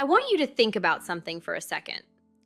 I want you to think about something for a second.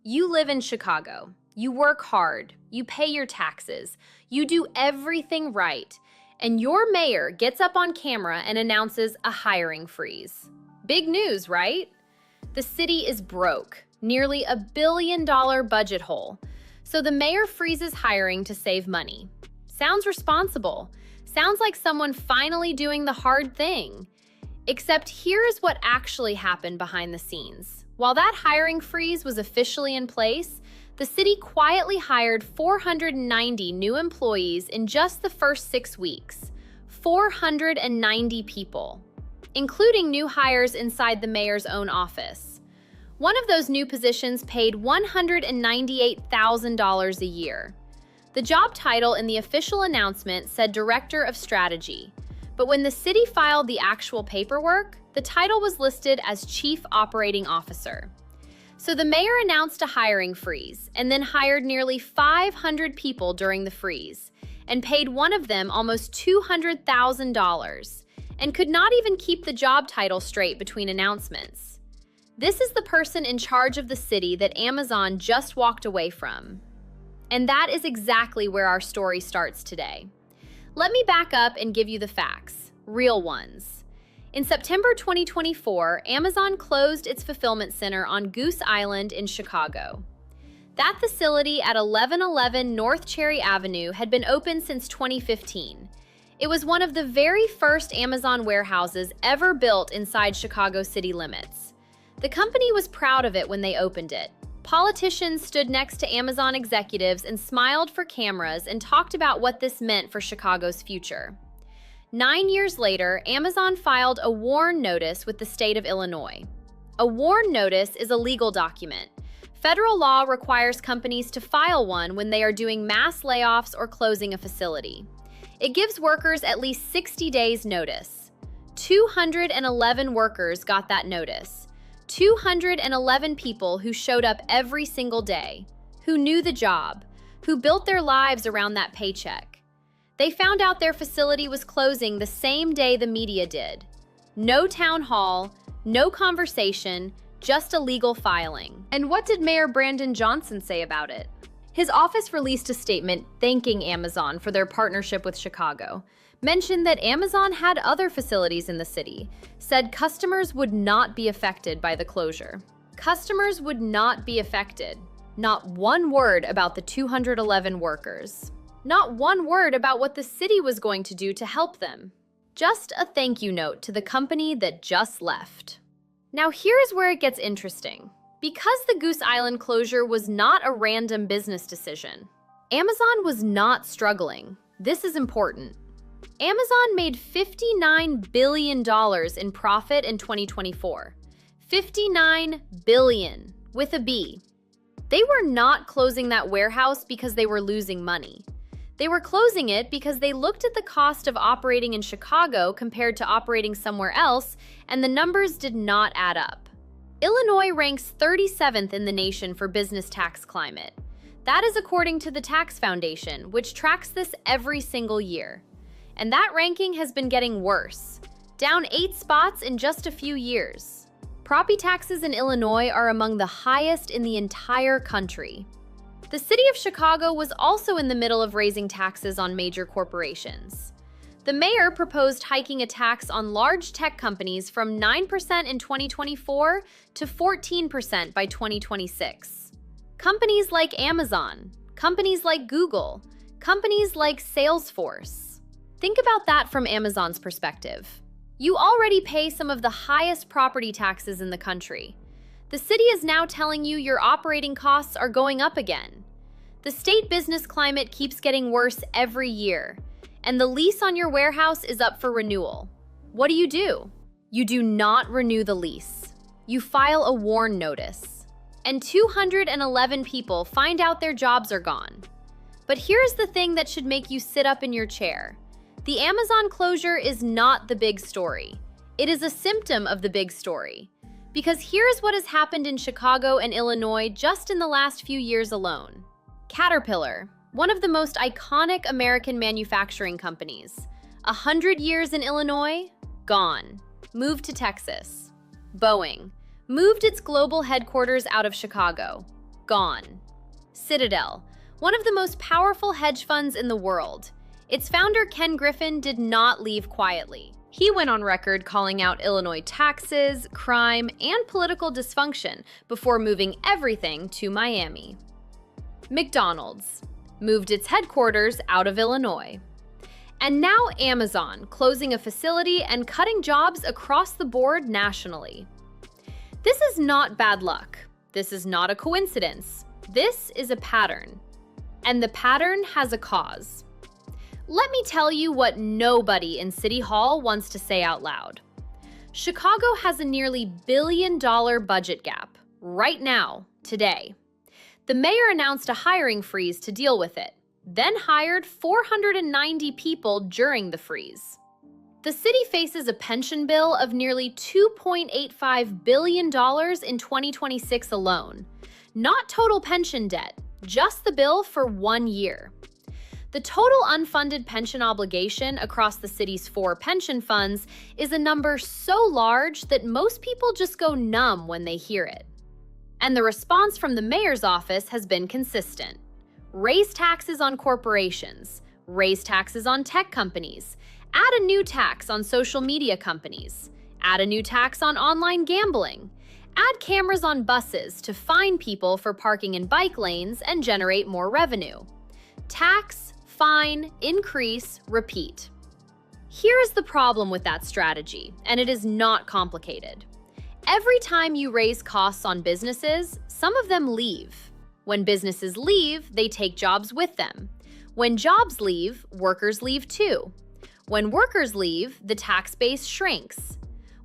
You live in Chicago. You work hard. You pay your taxes. You do everything right. And your mayor gets up on camera and announces a hiring freeze. Big news, right? The city is broke, nearly $1 billion budget hole. So the mayor freezes hiring to save money. Sounds responsible. Sounds like someone finally doing the hard thing. Except here is what actually happened behind the scenes. While that hiring freeze was officially in place, the city quietly hired 490 new employees in just the first 6 weeks. 490 people, including new hires inside the mayor's own office. One of those new positions paid $198,000 a year. The job title in the official announcement said Director of Strategy, but when the city filed the actual paperwork, the title was listed as Chief Operating Officer. So the mayor announced a hiring freeze and then hired nearly 500 people during the freeze and paid one of them almost $200,000 and could not even keep the job title straight between announcements. This is the person in charge of the city that Amazon just walked away from. And that is exactly where our story starts today. Let me back up and give you the facts, real ones. In September 2024, Amazon closed its fulfillment center on Goose Island in Chicago. That facility at 1111 North Cherry Avenue had been open since 2015. It was one of the very first Amazon warehouses ever built inside Chicago city limits. The company was proud of it when they opened it. Politicians stood next to Amazon executives and smiled for cameras and talked about what this meant for Chicago's future. 9 years later, Amazon filed a WARN notice with the state of Illinois. A WARN notice is a legal document. Federal law requires companies to file one when they are doing mass layoffs or closing a facility. It gives workers at least 60 days notice. 211 workers got that notice. 211 people who showed up every single day, who knew the job, who built their lives around that paycheck. They found out their facility was closing the same day the media did. No town hall, no conversation, just a legal filing. And what did Mayor Brandon Johnson say about it? His office released a statement thanking Amazon for their partnership with Chicago, mentioned that Amazon had other facilities in the city, said customers would not be affected by the closure. Customers would not be affected. Not one word about the 211 workers. Not one word about what the city was going to do to help them. Just a thank you note to the company that just left. Now here's where it gets interesting. Because the Goose Island closure was not a random business decision, Amazon was not struggling. This is important. Amazon made $59 billion in profit in 2024. $59 billion, with a B. They were not closing that warehouse because they were losing money. They were closing it because they looked at the cost of operating in Chicago compared to operating somewhere else, and the numbers did not add up. Illinois ranks 37th in the nation for business tax climate. That is according to the Tax Foundation, which tracks this every single year. And that ranking has been getting worse, down 8 spots in just a few years. Property taxes in Illinois are among the highest in the entire country. The city of Chicago was also in the middle of raising taxes on major corporations. The mayor proposed hiking a tax on large tech companies from 9% in 2024 to 14% by 2026. Companies like Amazon, companies like Google, companies like Salesforce. Think about that from Amazon's perspective. You already pay some of the highest property taxes in the country. The city is now telling you your operating costs are going up again. The state business climate keeps getting worse every year, and the lease on your warehouse is up for renewal. What do? You do not renew the lease. You file a WARN notice, and 211 people find out their jobs are gone. But here's the thing that should make you sit up in your chair. The Amazon closure is not the big story. It is a symptom of the big story. Because here's what has happened in Chicago and Illinois just in the last few years alone. Caterpillar, one of the most iconic American manufacturing companies. 100 years in Illinois? Gone. Moved to Texas. Boeing, moved its global headquarters out of Chicago. Gone. Citadel, one of the most powerful hedge funds in the world. Its founder, Ken Griffin, did not leave quietly. He went on record calling out Illinois taxes, crime, and political dysfunction before moving everything to Miami. McDonald's moved its headquarters out of Illinois. And now Amazon, closing a facility and cutting jobs across the board nationally. This is not bad luck. This is not a coincidence. This is a pattern. And the pattern has a cause. Let me tell you what nobody in City Hall wants to say out loud. Chicago has a nearly $1 billion budget gap right now, today. The mayor announced a hiring freeze to deal with it, then hired 490 people during the freeze. The city faces a pension bill of nearly $2.85 billion in 2026 alone. Not total pension debt, just the bill for 1 year. The total unfunded pension obligation across the city's 4 pension funds is a number so large that most people just go numb when they hear it. And the response from the mayor's office has been consistent. Raise taxes on corporations, raise taxes on tech companies, add a new tax on social media companies, add a new tax on online gambling, add cameras on buses to fine people for parking in bike lanes and generate more revenue. Tax, fine, increase, repeat. Here is the problem with that strategy, and it is not complicated. Every time you raise costs on businesses, some of them leave. When businesses leave, they take jobs with them. When jobs leave, workers leave too. When workers leave, the tax base shrinks.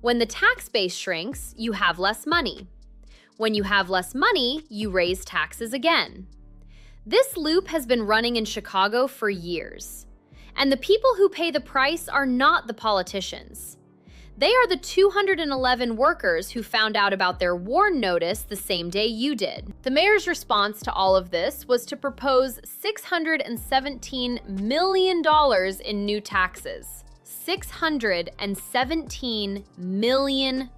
When the tax base shrinks, you have less money. When you have less money, you raise taxes again. This loop has been running in Chicago for years. And the people who pay the price are not the politicians. They are the 211 workers who found out about their WARN notice the same day you did. The mayor's response to all of this was to propose $617 million in new taxes. $617 million.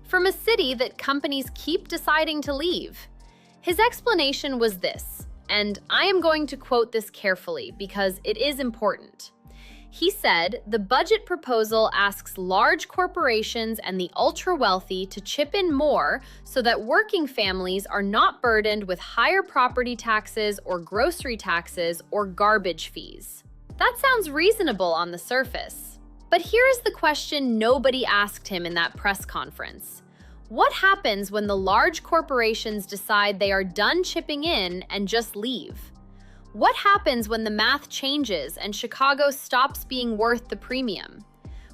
From a city that companies keep deciding to leave. His explanation was this, and I am going to quote this carefully because it is important. He said, the budget proposal asks large corporations and the ultra-wealthy to chip in more so that working families are not burdened with higher property taxes or grocery taxes or garbage fees. That sounds reasonable on the surface. But here is the question nobody asked him in that press conference. What happens when the large corporations decide they are done chipping in and just leave? What happens when the math changes and Chicago stops being worth the premium?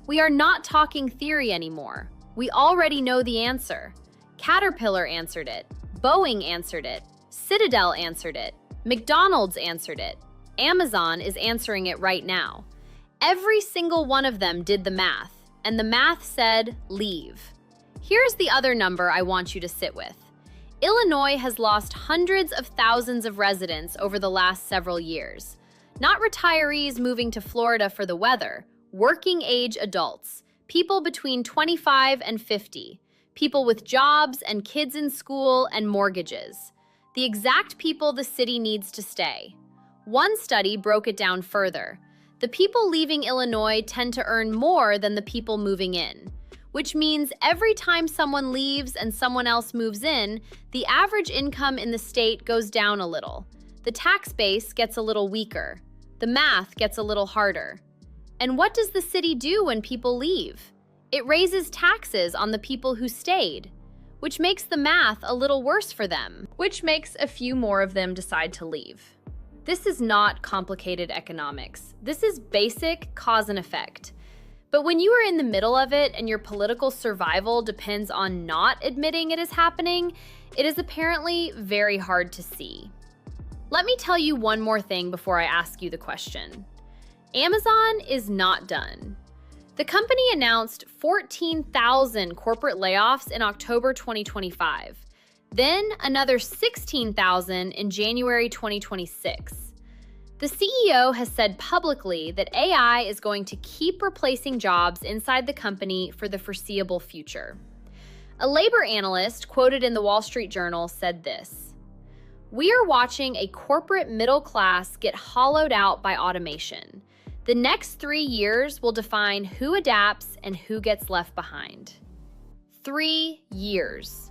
We are not talking theory anymore. We already know the answer. Caterpillar answered it. Boeing answered it. Citadel answered it. McDonald's answered it. Amazon is answering it right now. Every single one of them did the math, and the math said, leave. Here's the other number I want you to sit with. Illinois has lost hundreds of thousands of residents over the last several years. Not retirees moving to Florida for the weather, working-age adults, people between 25 and 50, people with jobs and kids in school and mortgages. The exact people the city needs to stay. One study broke it down further. The people leaving Illinois tend to earn more than the people moving in, which means every time someone leaves and someone else moves in, the average income in the state goes down a little. The tax base gets a little weaker. The math gets a little harder. And what does the city do when people leave? It raises taxes on the people who stayed, which makes the math a little worse for them, which makes a few more of them decide to leave. This is not complicated economics. This is basic cause and effect. But when you are in the middle of it and your political survival depends on not admitting it is happening, it is apparently very hard to see. Let me tell you one more thing before I ask you the question. Amazon is not done. The company announced 14,000 corporate layoffs in October 2025, then another 16,000 in January 2026. The CEO has said publicly that AI is going to keep replacing jobs inside the company for the foreseeable future. A labor analyst quoted in the Wall Street Journal said this: "We are watching a corporate middle class get hollowed out by automation. The next 3 years will define who adapts and who gets left behind." 3 years.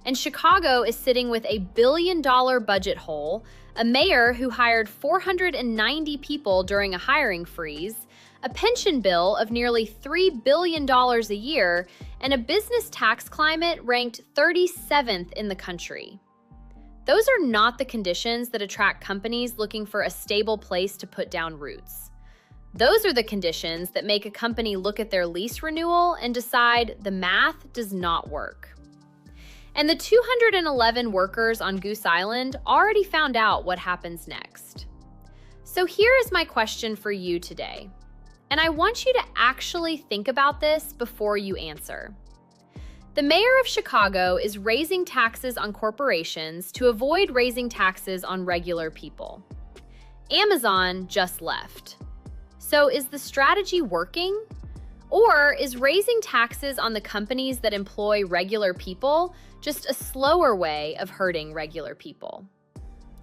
And Chicago is sitting with a $1 billion budget hole, a mayor who hired 490 people during a hiring freeze, a pension bill of nearly $3 billion a year, and a business tax climate ranked 37th in the country. Those are not the conditions that attract companies looking for a stable place to put down roots. Those are the conditions that make a company look at their lease renewal and decide the math does not work. And the 211 workers on Goose Island already found out what happens next. So here is my question for you today. And I want you to actually think about this before you answer. The mayor of Chicago is raising taxes on corporations to avoid raising taxes on regular people. Amazon just left. So is the strategy working? Or is raising taxes on the companies that employ regular people just a slower way of hurting regular people?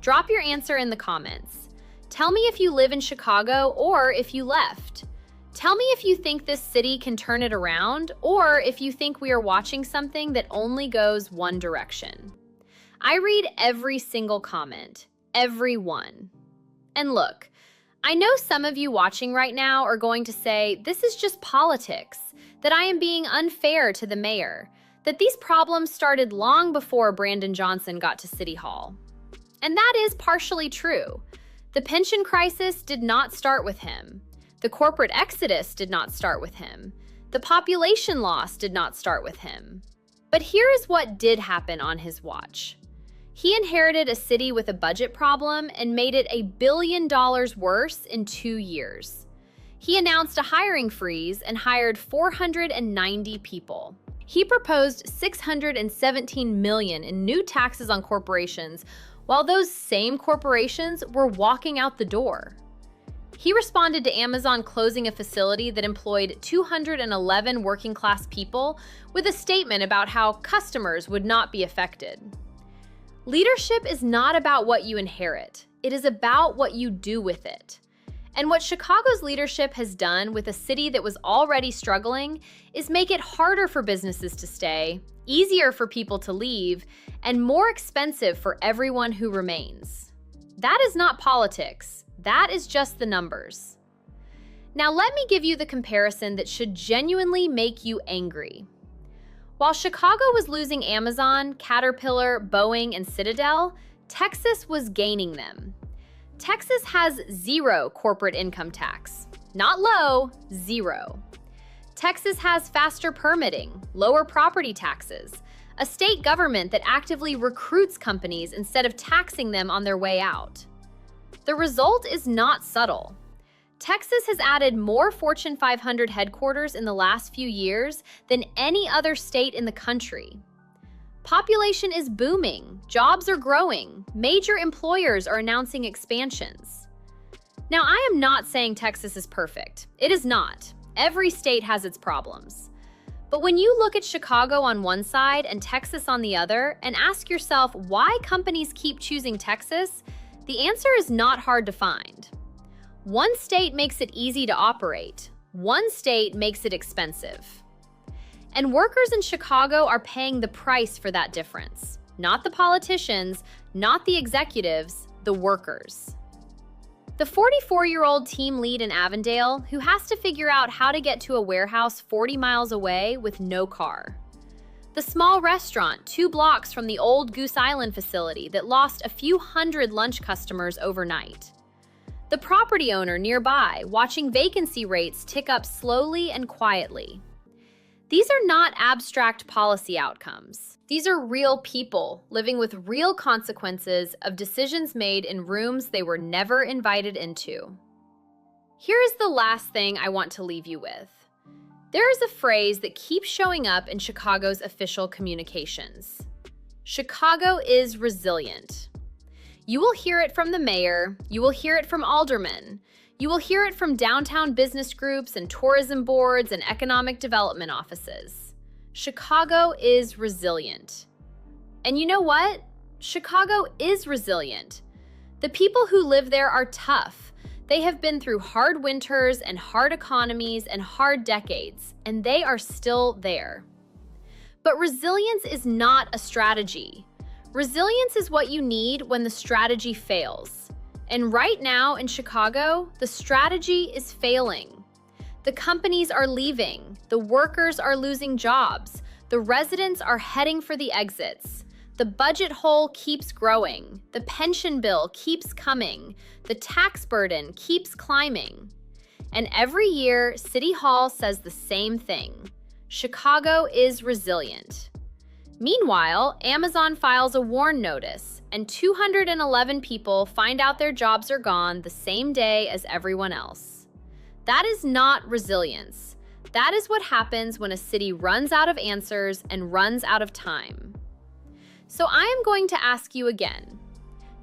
Drop your answer in the comments. Tell me if you live in Chicago or if you left. Tell me if you think this city can turn it around, or if you think we are watching something that only goes one direction. I read every single comment, every one. And look, I know some of you watching right now are going to say this is just politics, that I am being unfair to the mayor, that these problems started long before Brandon Johnson got to City Hall. And that is partially true. The pension crisis did not start with him. The corporate exodus did not start with him. The population loss did not start with him. But here is what did happen on his watch. He inherited a city with a budget problem and made it $1 billion worse in 2 years. He announced a hiring freeze and hired 490 people. He proposed $617 million in new taxes on corporations, while those same corporations were walking out the door. He responded to Amazon closing a facility that employed 211 working-class people with a statement about how customers would not be affected. Leadership is not about what you inherit. It is about what you do with it. And what Chicago's leadership has done with a city that was already struggling is make it harder for businesses to stay, easier for people to leave, and more expensive for everyone who remains. That is not politics. That is just the numbers. Now let me give you the comparison that should genuinely make you angry. While Chicago was losing Amazon, Caterpillar, Boeing, and Citadel, Texas was gaining them. Texas has 0 corporate income tax. Not low, 0. Texas has faster permitting, lower property taxes, a state government that actively recruits companies instead of taxing them on their way out. The result is not subtle. Texas has added more Fortune 500 headquarters in the last few years than any other state in the country. Population is booming, jobs are growing, major employers are announcing expansions. Now, I am not saying Texas is perfect. It is not. Every state has its problems. But when you look at Chicago on one side and Texas on the other and ask yourself why companies keep choosing Texas, the answer is not hard to find. One state makes it easy to operate. One state makes it expensive. And workers in Chicago are paying the price for that difference. Not the politicians, not the executives, the workers. The 44-year-old team lead in Avondale who has to figure out how to get to a warehouse 40 miles away with no car. The small restaurant 2 blocks from the old Goose Island facility that lost a few hundred lunch customers overnight. The property owner nearby watching vacancy rates tick up slowly and quietly. These are not abstract policy outcomes. These are real people living with real consequences of decisions made in rooms they were never invited into. Here is the last thing I want to leave you with. There is a phrase that keeps showing up in Chicago's official communications. Chicago is resilient. You will hear it from the mayor, you will hear it from aldermen, you will hear it from downtown business groups and tourism boards and economic development offices. Chicago is resilient. And you know what? Chicago is resilient. The people who live there are tough. They have been through hard winters and hard economies and hard decades, and they are still there. But resilience is not a strategy. Resilience is what you need when the strategy fails. And right now in Chicago, the strategy is failing. The companies are leaving, the workers are losing jobs, the residents are heading for the exits. The budget hole keeps growing, the pension bill keeps coming, the tax burden keeps climbing. And every year, City Hall says the same thing: Chicago is resilient. Meanwhile, Amazon files a WARN notice, and 211 people find out their jobs are gone the same day as everyone else. That is not resilience. That is what happens when a city runs out of answers and runs out of time. So I am going to ask you again,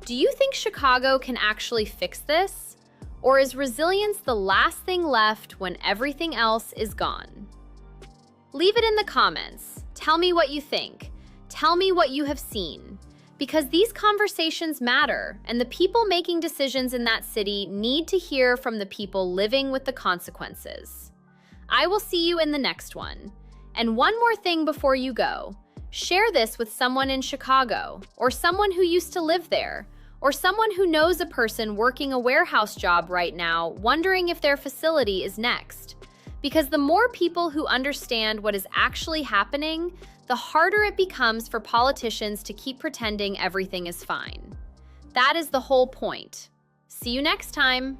do you think Chicago can actually fix this? Or is resilience the last thing left when everything else is gone? Leave it in the comments. Tell me what you think. Tell me what you have seen. Because these conversations matter, and the people making decisions in that city need to hear from the people living with the consequences. I will see you in the next one. And one more thing before you go. Share this with someone in Chicago, or someone who used to live there, or someone who knows a person working a warehouse job right now, wondering if their facility is next. Because the more people who understand what is actually happening, the harder it becomes for politicians to keep pretending everything is fine. That is the whole point. See you next time.